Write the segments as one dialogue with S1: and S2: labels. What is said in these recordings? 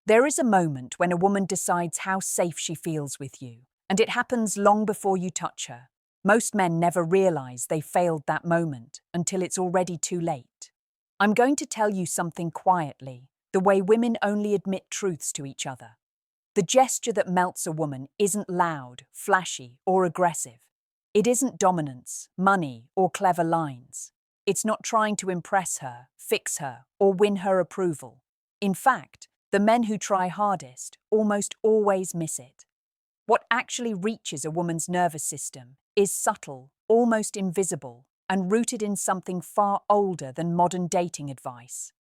S1: There is a moment when a woman decides how safe she feels with you, and it happens long before you touch her. Most men never realize they failed that moment until it's already too late. I'm going to tell you something quietly, the way women only admit truths to each other. The gesture that melts a woman isn't loud, flashy, or aggressive. It isn't dominance, money, or clever lines. It's not trying to impress her, fix her, or win her approval. In fact, the men who try hardest almost always miss it. What actually reaches a woman's nervous system is subtle, almost invisible, and rooted in something far older than modern dating advice.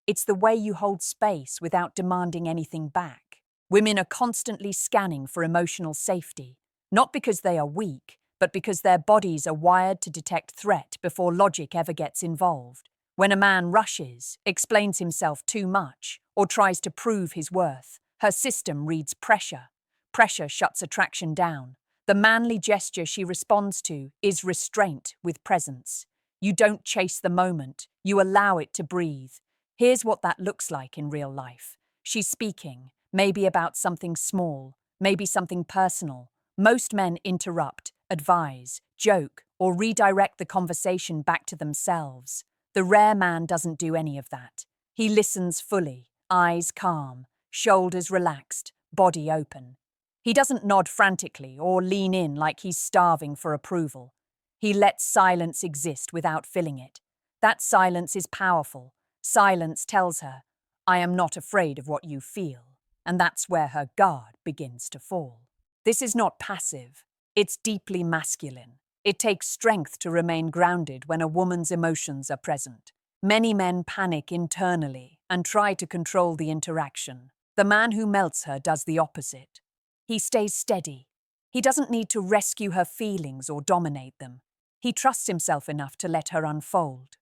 S1: It's the way you hold space without demanding anything back. Women are constantly scanning for emotional safety, not because they are weak, but because their bodies are wired to detect threat before logic ever gets involved. When a man rushes, explains himself too much, or tries to prove his worth, her system reads pressure. Pressure shuts attraction down. The manly gesture she responds to is restraint with presence. You don't chase the moment, you allow it to breathe. Here's what that looks like in real life. She's speaking, maybe about something small, maybe something personal. Most men interrupt, advise, joke, or redirect the conversation back to themselves. The rare man doesn't do any of that. He listens fully, eyes calm, shoulders relaxed, body open. He doesn't nod frantically or lean in like he's starving for approval. He lets silence exist without filling it. That silence is powerful. Silence tells her, I am not afraid of what you feel. And that's where her guard begins to fall. This is not passive. It's deeply masculine. It takes strength to remain grounded when a woman's emotions are present. Many men panic internally and try to control the interaction. The man who melts her does the opposite. He stays steady. He doesn't need to rescue her feelings or dominate them. He trusts himself enough to let her unfold.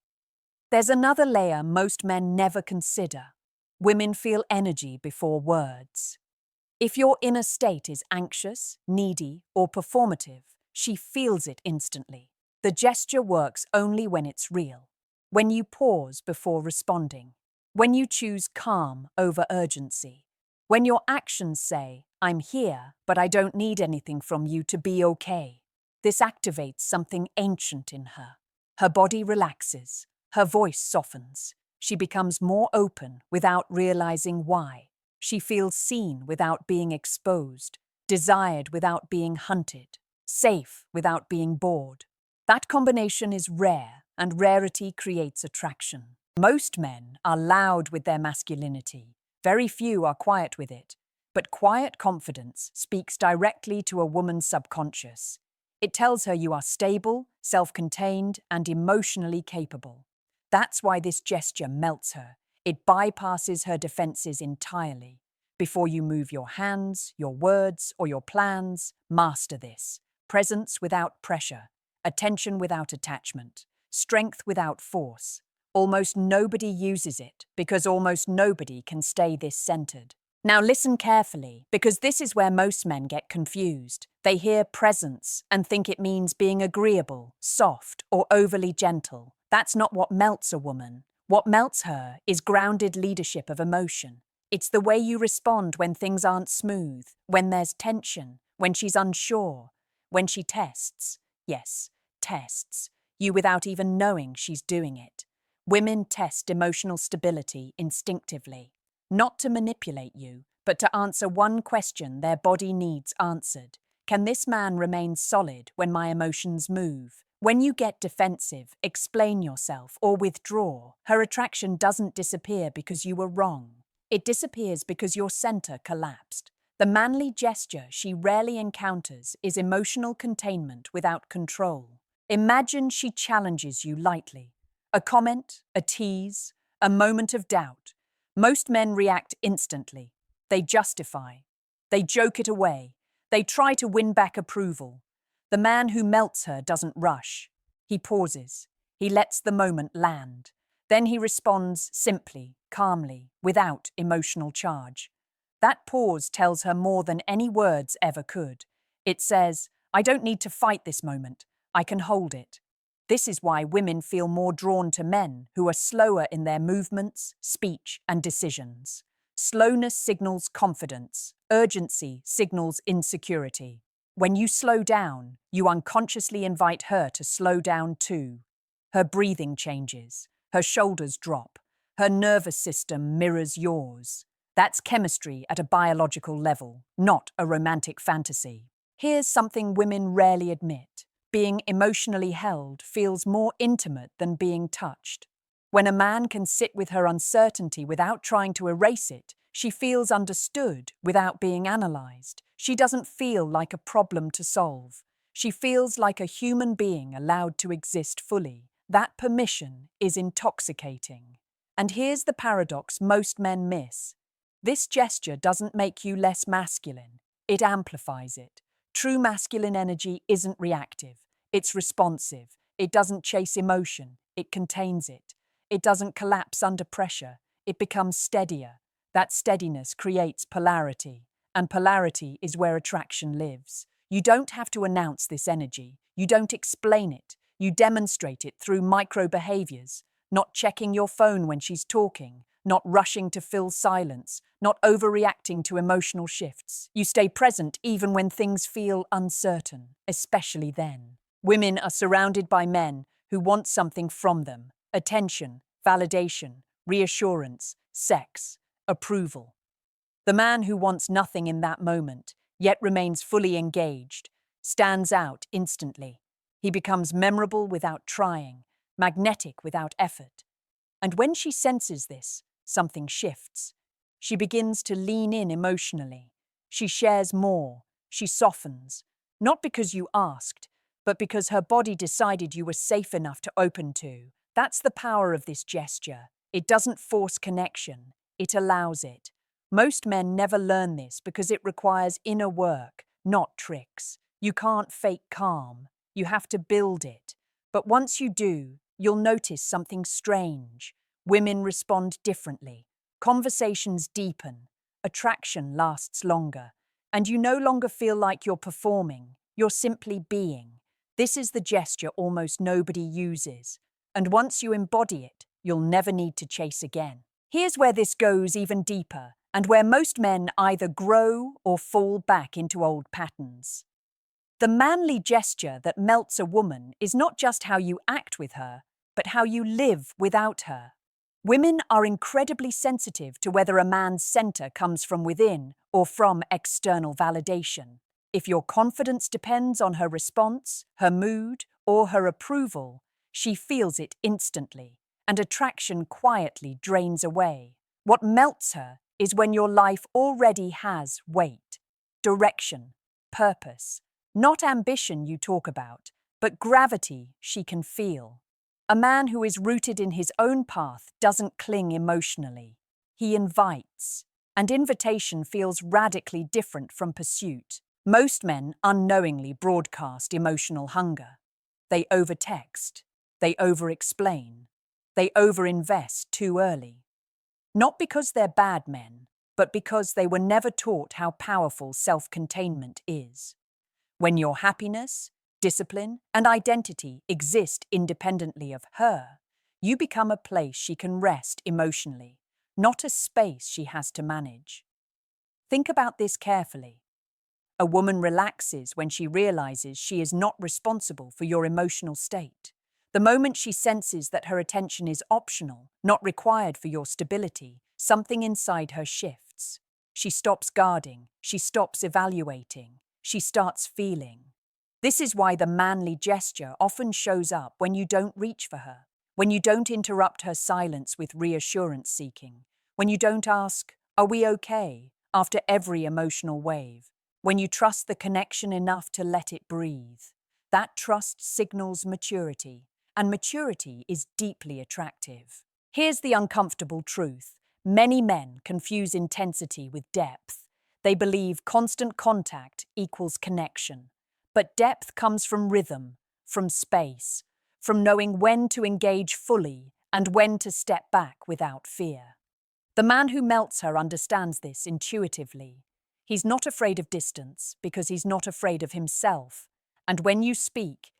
S1: There's another layer most men never consider. Women feel energy before words. If your inner state is anxious, needy, or performative, she feels it instantly. The gesture works only when it's real. When you pause before responding. When you choose calm over urgency. When your actions say, I'm here, but I don't need anything from you to be okay. This activates something ancient in her. Her body relaxes. Her voice softens. She becomes more open without realizing why. She feels seen without being exposed, desired without being hunted, safe without being bored. That combination is rare, and rarity creates attraction. Most men are loud with their masculinity. Very few are quiet with it. But quiet confidence speaks directly to a woman's subconscious. It tells her you are stable, self-contained, and emotionally capable. That's why this gesture melts her. It bypasses her defenses entirely. Before you move your hands, your words, or your plans, master this. Presence without pressure, attention without attachment, strength without force. Almost nobody uses it because almost nobody can stay this centered. Now listen carefully, because this is where most men get confused. They hear presence and think it means being agreeable, soft, or overly gentle. That's not what melts a woman. What melts her is grounded leadership of emotion. It's the way you respond when things aren't smooth, when there's tension, when she's unsure, when she tests. Yes, tests you without even knowing she's doing it. Women test emotional stability instinctively, not to manipulate you, but to answer one question their body needs answered. Can this man remain solid when my emotions move? When you get defensive, explain yourself, or withdraw, her attraction doesn't disappear because you were wrong. It disappears because your center collapsed. The manly gesture she rarely encounters is emotional containment without control. Imagine she challenges you lightly. A comment, a tease, a moment of doubt. Most men react instantly. They justify. They joke it away. They try to win back approval. The man who melts her doesn't rush. He pauses. He lets the moment land. Then he responds simply, calmly, without emotional charge. That pause tells her more than any words ever could. It says, I don't need to fight this moment. I can hold it. This is why women feel more drawn to men who are slower in their movements, speech, and decisions. Slowness signals confidence. Urgency signals insecurity. When you slow down, you unconsciously invite her to slow down too. Her breathing changes. Her shoulders drop. Her nervous system mirrors yours. That's chemistry at a biological level, not a romantic fantasy. Here's something women rarely admit. Being emotionally held feels more intimate than being touched. When a man can sit with her uncertainty without trying to erase it, she feels understood without being analyzed. She doesn't feel like a problem to solve. She feels like a human being allowed to exist fully. That permission is intoxicating. And here's the paradox most men miss. This gesture doesn't make you less masculine. It amplifies it. True masculine energy isn't reactive. It's responsive. It doesn't chase emotion. It contains it. It doesn't collapse under pressure. It becomes steadier. That steadiness creates polarity, and polarity is where attraction lives. You don't have to announce this energy. You don't explain it. You demonstrate it through micro behaviors, not checking your phone when she's talking, not rushing to fill silence, not overreacting to emotional shifts. You stay present even when things feel uncertain, especially then. Women are surrounded by men who want something from them: attention, validation, reassurance, sex, approval. The man who wants nothing in that moment, yet remains fully engaged, stands out instantly. He becomes memorable without trying, magnetic without effort. And when she senses this, something shifts. She begins to lean in emotionally. She shares more. She softens. Not because you asked, but because her body decided you were safe enough to open to. That's the power of this gesture. It doesn't force connection. It allows it. Most men never learn this because it requires inner work, not tricks. You can't fake calm. You have to build it. But once you do, you'll notice something strange. Women respond differently. Conversations deepen. Attraction lasts longer. And you no longer feel like you're performing. You're simply being. This is the gesture almost nobody uses. And once you embody it, you'll never need to chase again. Here's where this goes even deeper, and where most men either grow or fall back into old patterns. The manly gesture that melts a woman is not just how you act with her, but how you live without her. Women are incredibly sensitive to whether a man's center comes from within or from external validation. If your confidence depends on her response, her mood, or her approval, she feels it instantly, and attraction quietly drains away. What melts her is when your life already has weight, direction, purpose. Not ambition you talk about, but gravity she can feel. A man who is rooted in his own path doesn't cling emotionally. He invites, and invitation feels radically different from pursuit. Most men unknowingly broadcast emotional hunger. They overtext. They overexplain. They overinvest too early. Not because they're bad men, but because they were never taught how powerful self-containment is. When your happiness, discipline, and identity exist independently of her, you become a place she can rest emotionally, not a space she has to manage. Think about this carefully. A woman relaxes when she realizes she is not responsible for your emotional state. The moment she senses that her attention is optional, not required for your stability, something inside her shifts. She stops guarding, she stops evaluating, she starts feeling. This is why the manly gesture often shows up when you don't reach for her, when you don't interrupt her silence with reassurance seeking, when you don't ask, "Are we okay?" after every emotional wave. When you trust the connection enough to let it breathe. That trust signals maturity, and maturity is deeply attractive. Here's the uncomfortable truth. Many men confuse intensity with depth. They believe constant contact equals connection. But depth comes from rhythm, from space, from knowing when to engage fully and when to step back without fear. The man who melts her understands this intuitively. He's not afraid of distance because he's not afraid of himself. And when you speak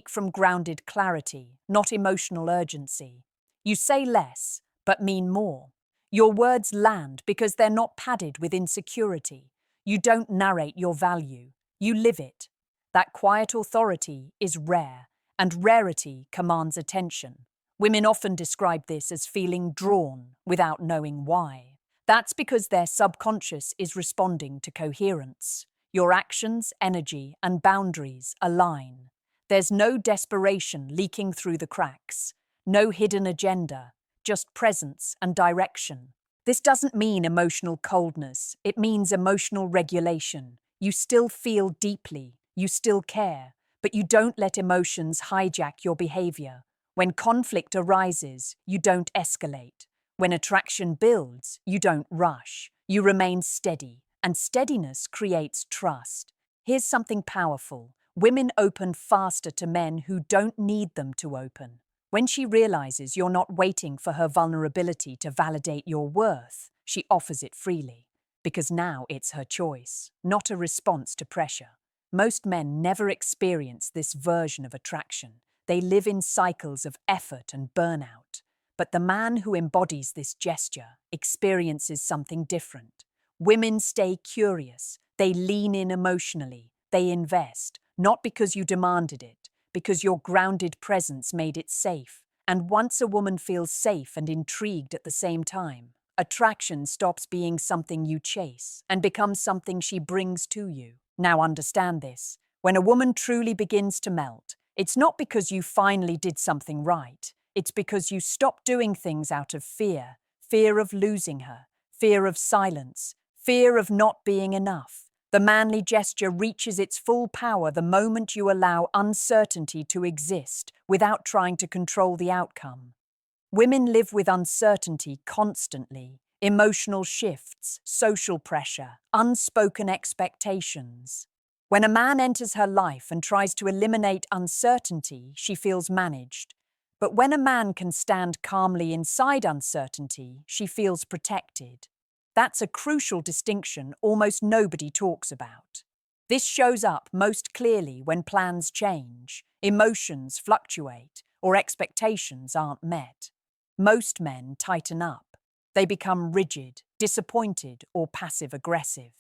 S1: from grounded clarity, not emotional urgency. You say less, but mean more. Your words land because they're not padded with insecurity. You don't narrate your value, you live it. That quiet authority is rare, and rarity commands attention. Women often describe this as feeling drawn without knowing why. That's because their subconscious is responding to coherence. Your actions, energy, and boundaries align. There's no desperation leaking through the cracks, no hidden agenda, just presence and direction. This doesn't mean emotional coldness, it means emotional regulation. You still feel deeply, you still care, but you don't let emotions hijack your behavior. When conflict arises, you don't escalate. When attraction builds, you don't rush. You remain steady, and steadiness creates trust. Here's something powerful. Women open faster to men who don't need them to open. When she realizes you're not waiting for her vulnerability to validate your worth, she offers it freely. Because now it's her choice, not a response to pressure. Most men never experience this version of attraction. They live in cycles of effort and burnout. But the man who embodies this gesture experiences something different. Women stay curious. They lean in emotionally. They invest, not because you demanded it, because your grounded presence made it safe. And once a woman feels safe and intrigued at the same time, attraction stops being something you chase and becomes something she brings to you. Now understand this. When a woman truly begins to melt, it's not because you finally did something right. It's because you stopped doing things out of fear. Fear of losing her, fear of silence, fear of not being enough. The manly gesture reaches its full power the moment you allow uncertainty to exist without trying to control the outcome. Women live with uncertainty constantly, emotional shifts, social pressure, unspoken expectations. When a man enters her life and tries to eliminate uncertainty, she feels managed. But when a man can stand calmly inside uncertainty, she feels protected. That's a crucial distinction almost nobody talks about. This shows up most clearly when plans change, emotions fluctuate, or expectations aren't met. Most men tighten up. They become rigid, disappointed, or passive-aggressive.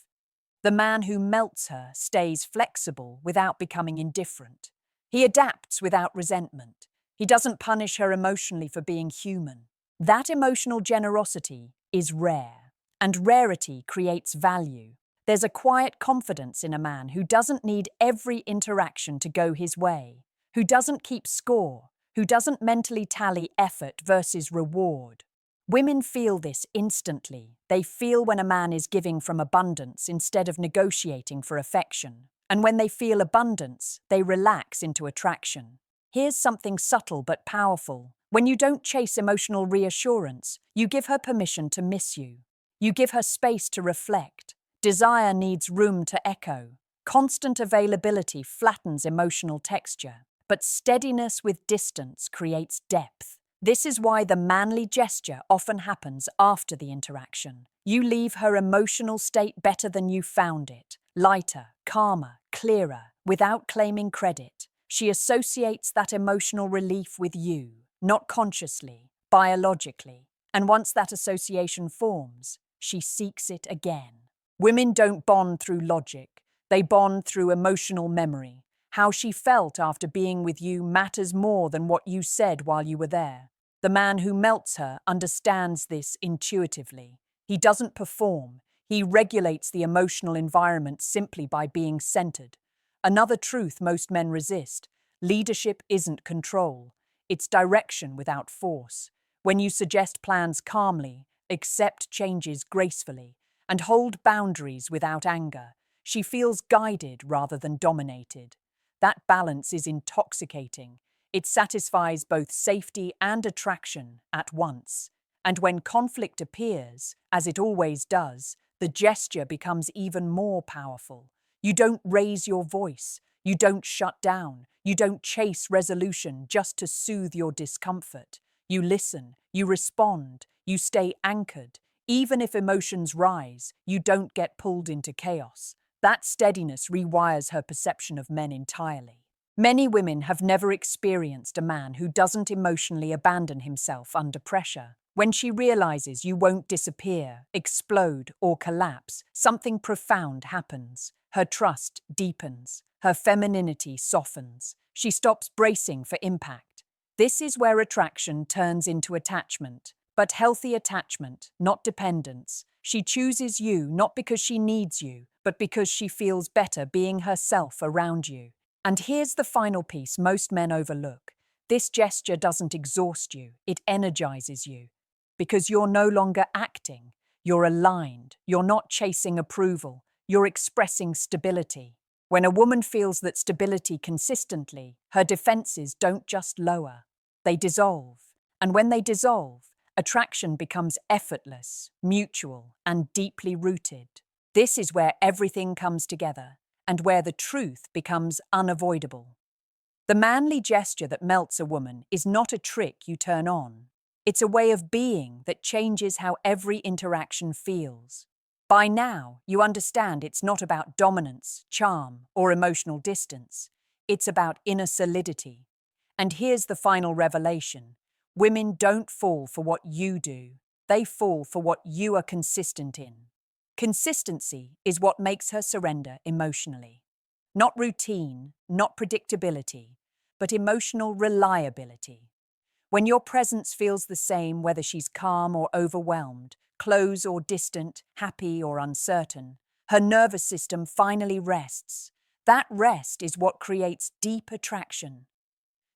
S1: The man who melts her stays flexible without becoming indifferent. He adapts without resentment. He doesn't punish her emotionally for being human. That emotional generosity is rare. And rarity creates value. There's a quiet confidence in a man who doesn't need every interaction to go his way, who doesn't keep score, who doesn't mentally tally effort versus reward. Women feel this instantly. They feel when a man is giving from abundance instead of negotiating for affection. And when they feel abundance, they relax into attraction. Here's something subtle but powerful. When you don't chase emotional reassurance, you give her permission to miss you. You give her space to reflect. Desire needs room to echo. Constant availability flattens emotional texture, but steadiness with distance creates depth. This is why the manly gesture often happens after the interaction. You leave her emotional state better than you found it, lighter, calmer, clearer, without claiming credit. She associates that emotional relief with you, not consciously, biologically. And once that association forms, she seeks it again. Women don't bond through logic. They bond through emotional memory. How she felt after being with you matters more than what you said while you were there. The man who melts her understands this intuitively. He doesn't perform. He regulates the emotional environment simply by being centered. Another truth most men resist: leadership isn't control. It's direction without force. When you suggest plans calmly, accept changes gracefully, and hold boundaries without anger, she feels guided rather than dominated. That balance is intoxicating. It satisfies both safety and attraction at once. And when conflict appears, as it always does, the gesture becomes even more powerful. You don't raise your voice. You don't shut down. You don't chase resolution just to soothe your discomfort. You listen, you respond, you stay anchored. Even if emotions rise, you don't get pulled into chaos. That steadiness rewires her perception of men entirely. Many women have never experienced a man who doesn't emotionally abandon himself under pressure. When she realizes you won't disappear, explode, or collapse, something profound happens. Her trust deepens. Her femininity softens. She stops bracing for impact. This is where attraction turns into attachment. But healthy attachment, not dependence. She chooses you not because she needs you, but because she feels better being herself around you. And here's the final piece most men overlook. This gesture doesn't exhaust you, it energizes you. Because you're no longer acting, you're aligned, you're not chasing approval, you're expressing stability. When a woman feels that stability consistently, her defenses don't just lower, they dissolve. And when they dissolve, attraction becomes effortless, mutual, and deeply rooted. This is where everything comes together, and where the truth becomes unavoidable. The manly gesture that melts a woman is not a trick you turn on. It's a way of being that changes how every interaction feels. By now, you understand it's not about dominance, charm, or emotional distance. It's about inner solidity. And here's the final revelation. Women don't fall for what you do. They fall for what you are consistent in. Consistency is what makes her surrender emotionally. Not routine, not predictability, but emotional reliability. When your presence feels the same whether she's calm or overwhelmed, close or distant, happy or uncertain, her nervous system finally rests. That rest is what creates deep attraction.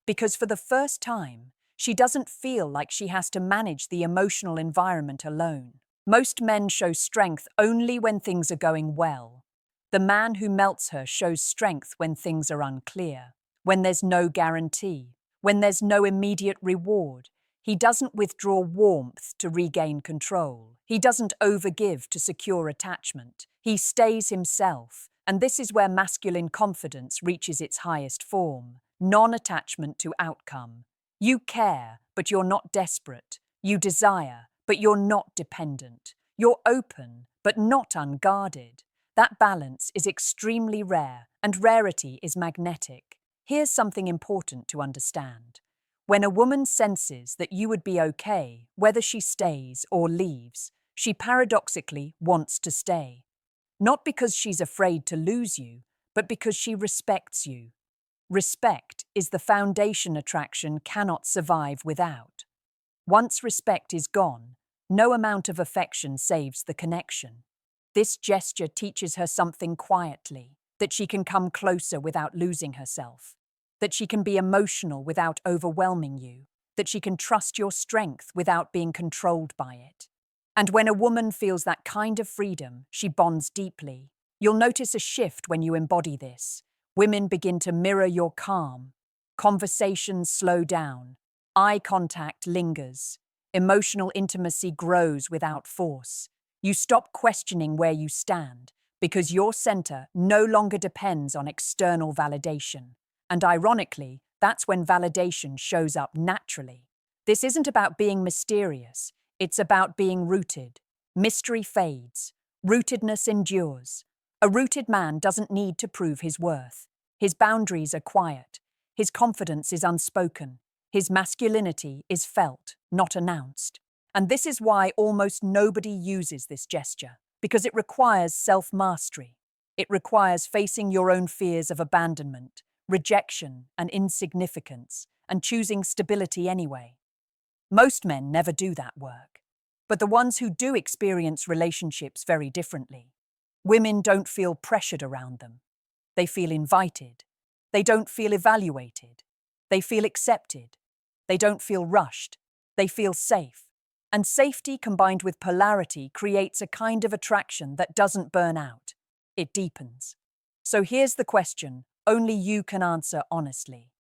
S1: Because for the first time, she doesn't feel like she has to manage the emotional environment alone. Most men show strength only when things are going well. The man who melts her shows strength when things are unclear, when there's no guarantee, when there's no immediate reward. He doesn't withdraw warmth to regain control. He doesn't overgive to secure attachment. He stays himself, and this is where masculine confidence reaches its highest form. Non-attachment to outcome. You care, but you're not desperate. You desire, but you're not dependent. You're open, but not unguarded. That balance is extremely rare, and rarity is magnetic. Here's something important to understand. When a woman senses that you would be okay, whether she stays or leaves, she paradoxically wants to stay. Not because she's afraid to lose you, but because she respects you. Respect is the foundation attraction cannot survive without. Once respect is gone, no amount of affection saves the connection. This gesture teaches her something quietly, that she can come closer without losing herself, that she can be emotional without overwhelming you, that she can trust your strength without being controlled by it. And when a woman feels that kind of freedom, she bonds deeply. You'll notice a shift when you embody this. Women begin to mirror your calm. Conversations slow down. Eye contact lingers. Emotional intimacy grows without force. You stop questioning where you stand because your center no longer depends on external validation. And ironically, that's when validation shows up naturally. This isn't about being mysterious. It's about being rooted. Mystery fades. Rootedness endures. A rooted man doesn't need to prove his worth. His boundaries are quiet. His confidence is unspoken. His masculinity is felt, not announced. And this is why almost nobody uses this gesture, because it requires self-mastery. It requires facing your own fears of abandonment, rejection, and insignificance, and choosing stability anyway. Most men never do that work. But the ones who do experience relationships very differently. Women don't feel pressured around them. They feel invited. They don't feel evaluated. They feel accepted. They don't feel rushed. They feel safe. And safety combined with polarity creates a kind of attraction that doesn't burn out. It deepens. So here's the question only you can answer honestly.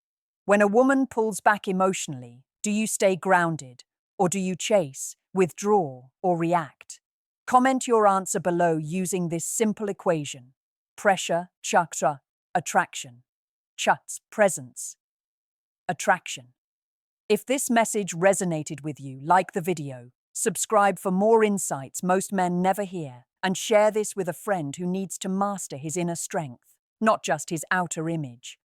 S1: When a woman pulls back emotionally, do you stay grounded? Or do you chase, withdraw, or react? Comment your answer below using this simple equation. Pressure, chakra, attraction. Chuts, presence, attraction. If this message resonated with you, like the video, subscribe for more insights most men never hear, and share this with a friend who needs to master his inner strength, not just his outer image.